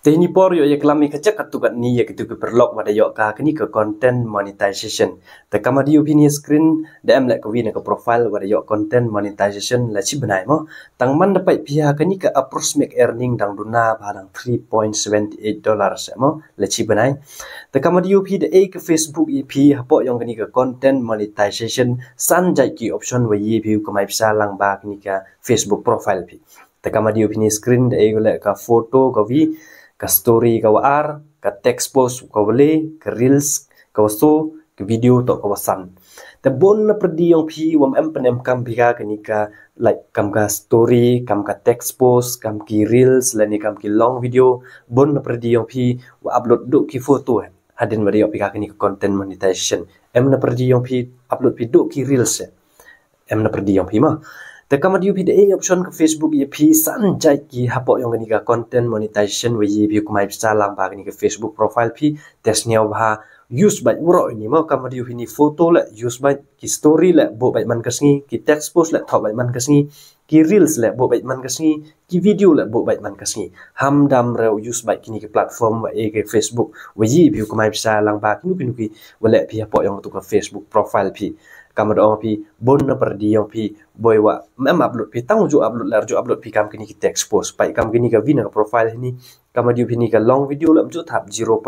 Tehni por yo ya kelami kecek atukat ni ya gitu ke perlok pada yo ka kini ke content monetization. Te kama di opini screen DM lek ke wina ke profile pada yo content monetization la ci benai mo. Tang man dapat pihak kini ke approximate earning dang duna barang $3.78 mo la ci benai. Te kama di opi de ke Facebook EP hapo yang kini ke content monetization sanjai ki option wa ye view ke mai bisa lang ba kini ke Facebook profile pi. Te kama di opini screen de lek ka foto ka vi ka story ka war ka text post ka boleh ka reels ka so ka video to ka wasan te bon na perdi yang pi wam em penem kam pika kani ka like kam ka story kam ka text post kam ki reels lani kam ki long video bon na perdi yang pi wa upload do ki foto hadin bari pika kani ka content monetization em na perdi yang pi upload pi do ki reels em na perdi yang pi ma te kama di upi de option ke Facebook ye pi sanjai ki hapo yang ni ka content monetization we ye pi kumai bisa lang ba ni ke Facebook profile pi tesnya ba use by uro ini mau kama di upi ni foto la use by ki story la bo by man kasngi ki text post la thok by man kasngi ki reels la bo by man kasngi ki video la bo by man kasngi ham dam re use by kini ke platform wa ke Facebook we ye pi kumai bisa lang ba kinu ki wala pi hapo yang tu ke Facebook profile pi kama do pi bon na perdi yang pi boy wa mem upload pi tang ju upload lar ju upload pi kam kini kita expose pai kam kini ka vina profile ni kama di ni ka long video lam ju thap $0.0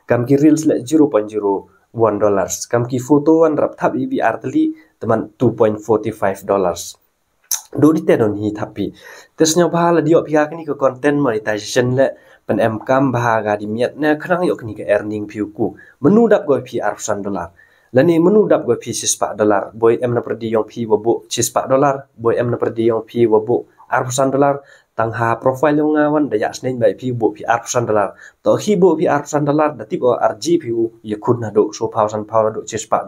kam ki reels la $0.01 kam ki photo wan rap thap ibi artli teman $2.45 do di tenon hi thapi tesnya bahala dio pi ka kini ka content monetization la pen em kam bahaga di miat na khrang yo kini ka earning view ku menudap go pi $100 lani menudap gue pi $6 boy em na perdi yang pi wabu $6 boy em na perdi yang pi wabu $100 tang ha profile yang ngawan daya snen bai pi bu pi $100 to hi bu pi $100 dati bo RG pi ya kun na do so pausan paula do $6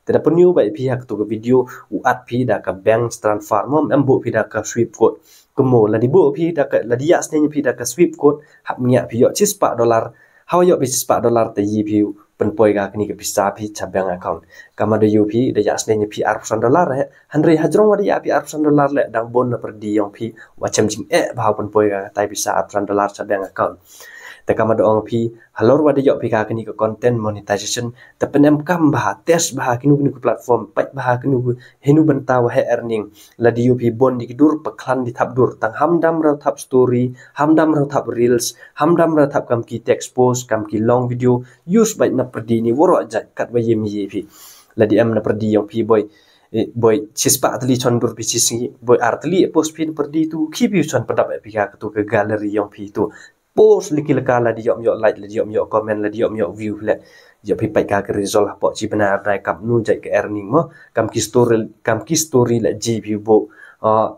tidak penyu bai pi hak tu video uat pi da ka bank transfer mom em bu pi da ka swipe code kemo la di bu pi da ka la dia snen pi da ka swipe code hak nya pi yo $6 how yo pi $6 te yi pi penpoi ga kini ke bisa pi cabang account kama de UP de jasne ni pi $100 hanre hajrong wa ya pi $100 le dang bon na perdi yang pi wacam jing ba penpoi ga tai bisa $100 cabang account te kama do ong pi halor wa de yo pi ka kini ke content monetization te penem kam ba test ba kinu kini ke platform pai ba kinu henu benta wa earning la di UP bon di dur paklan di thap dur tang hamdam ra thap story hamdam ra thap reels hamdam ra thap kam ki text post kam ki long video use by na perdi ni woro aja kat ba yem ye pi la di am na perdi yang pi boy cispa atli chon dur pi cisi boy artli post pin perdi tu ki pi chon padap pi ka tu ke gallery yang pi tu post likil kala di yom yo like la di yom yo comment la di yom yo view le yo pi pai ka ke result po ci benar dai kap nu jai ke earning mo kam ki story la gp bo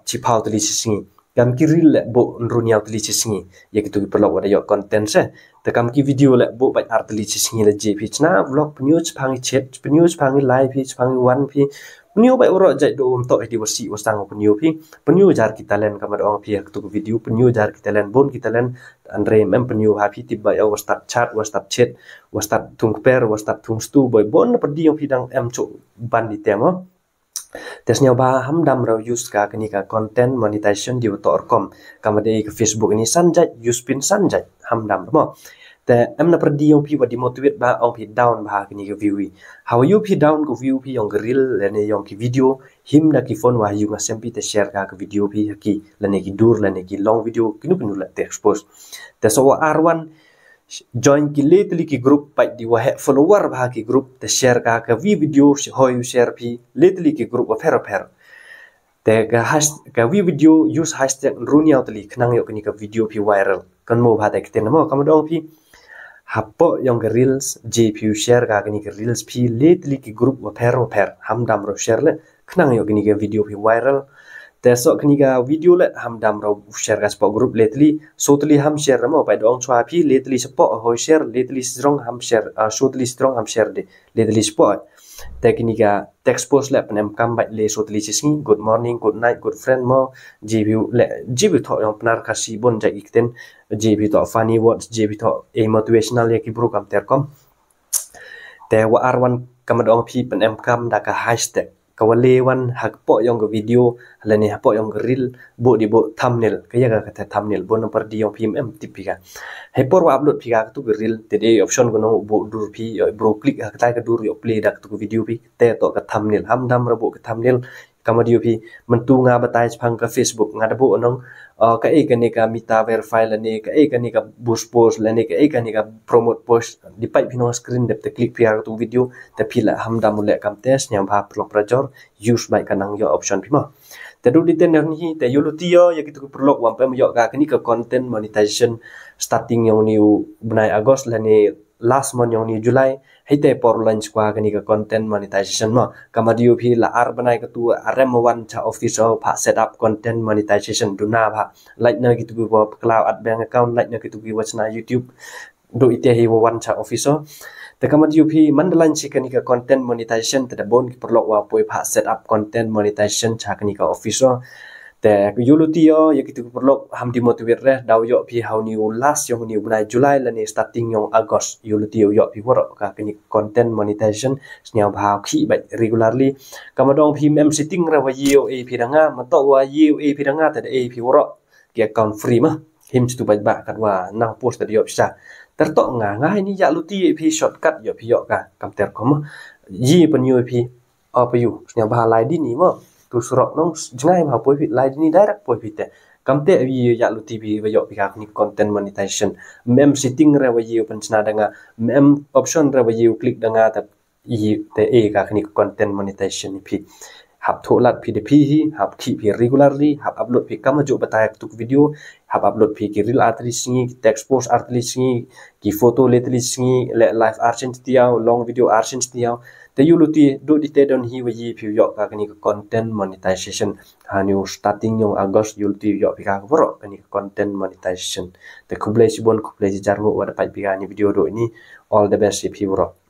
ci pau tli singi kam ki reel la bo nrunya tli singi ya gitu perlu ada yo content se te kam ki video la bo bai art tli singi la gp chna vlog news phangi chat news phangi live pi phangi one pi penyu bai uro jai do untuk di wasi wasang penyu pi penyu jar kita len kamar ong pi tu video penyu jar kita len bon kita len andre mem penyu happy tiba ya was start chat was start chat was start tung per was start tung stu boy bon perdi yang pidang em cu ban di temo tesnya ba hamdam ra use ka kini ka content monetization di .com kamar de ke Facebook ini sanjai use pin sanjai hamdam mo te em na perdi yang pi wa di motivate ba ong pi down ba kini ke view how you pi down ko view pi yang reel lene yang ki video him da ki phone wa yu nga sempi te share ka ke video pi ki lene ki dur lene ki long video kinu kinu la te expose te so R1 join ki lately ki group pai di wa follower ba ki group te share ka ke video ho you share pi lately ki group wa fer te ka video use hashtag runia tli khnang yo kini ka video pi viral kan mo ba te kten mo kam dong pi hapo yang ke reels jpu share ka kini ke reels pi lately ki group wa per hamdam ro share le khnang yo kini ke video pi viral te so kini ka video le hamdam ro share ka spot group lately so tli ham share mo pai dong chwa pi lately spot ho share lately strong ham share so tli strong ham share de lately spot teknika text post le penem kam bai le so tli singi good morning good night good friend mo gbu tho yang penar kasi bon ja ikten gbu to funny words gbu to motivational ya ki program terkom te wa R1 kam dong pi penem kam da ka hashtag kawalewan hakpo yang ke video lani hakpo yang ke reel bo di bo thumbnail kaya ka kata thumbnail bo nomor di yang pmm tip pika hepor wa upload pika tu ke reel tede option kono bo dur pi bro klik ha kata ke dur yo play dak tu video pi te to ke thumbnail ham dam rabo ke thumbnail kamadio pi mentu nga batai phang ke Facebook nga dabo onong ka e ka ni ka mita verify lani ka e ka ni ka boost post lani ka e ka ni ka promote post di pai pino screen dep te click pia tu video te pila ham dam le kam test nyam ba pro prajor use by kanang yo option pima te du diten ni te yulutio ya kitu perlu wam pem yo ka kini ke content monetization starting yang new benai Agos lani last month yang ni Julai hite por lunch kwa kani ka content monetization mo kamadio phi la ar banai ka tu rm1 cha official pha set up content monetization duna pha like na gitu bo cloud ad bank account like na gitu wachna YouTube do ite hi one cha official te kamadio phi mandalan chi kani ka content monetization te bon ki perlu wa poi pha set up content monetization cha kani ka official te yulutio ya kitu perlu ham di motivate re daw yo pi how new last yung new bulan Julai lani starting yung August yulutio yo pi woro ka kini content monetization snya ba khi ba regularly kamadong pi mem sitting ra wa yo e pi danga mato wa yo e pi danga te e pi woro ki account free ma him stu ba kat wa nang post te yo bisa tertok nga ni ya luti pi shortcut yo pi yo ka kam ter kom yi pen yo pi apa yu snya ba lai di ni mo tu surok nong jangai ma poi fit live ni direct poi fit kamte wi ya lu tv wa yo pika ni content monetization mem setting re wa yu penchna danga mem option re wa yu click danga ta i te e ka ni content monetization phi hab tholat phi de phi hi hab khi phi regularly hab upload phi kam jo batai tu video hab upload phi ki reel artist singi text post artist singi ki photo letli singi live artist tiao long video artist tiao te yuluti do di te don hi wa yi phi yo ka ni content monetization hanu starting yung August yuluti yo pika woro ka ni content monetization te kublai sibon kublai jargo wa da pai pika ni video do ini all the best phi woro